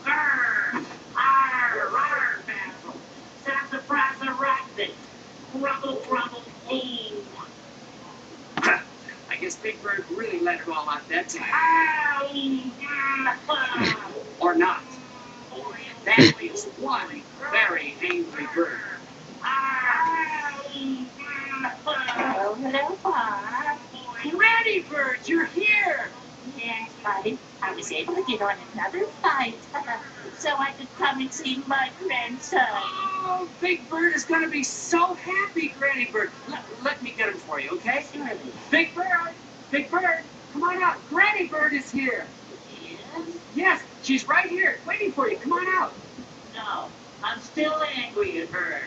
Arr! Arr! Arr! Basil! Sassafras arachnid! Grumble, grumble, hey! I guess Big Bird really let it all out that time. Or not. That leaves one very angry bird. Oh, hello, Bob. Granny Bird, you're here! Yes, buddy. I was able to get on another fight so I could come and see my grandson. Oh, Big Bird is going to be so happy, Granny Bird. Let me get him for you, okay? Surely. Big Bird, come on out. Granny Bird is here. Yes? Yes, she's right here, waiting for you. Come on out. No, I'm still angry at her.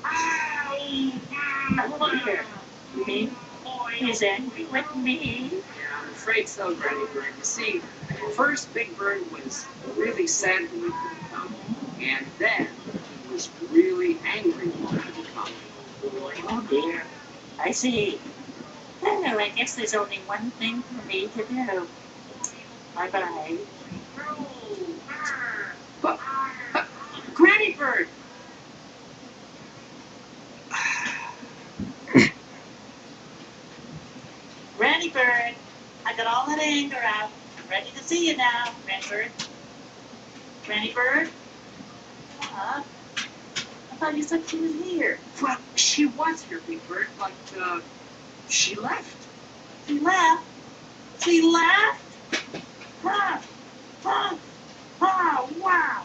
Oh, dear. Me? He's angry with me. Yeah, I'm afraid so, Granny Bird. You see, first Big Bird was really sad when we couldn't come, and then he was really angry when we couldn't come. Oh, dear. I see. Well, I guess there's only one thing for me to do. Bye-bye. But, Granny Bird! Granny Bird, I got all that anger out. I'm ready to see you now, Granny Bird. Granny Bird? Huh? I thought you said she was here. Well, she was here, Big Bird, but, she left. She left? She left? Huh? Huh? Oh, wow.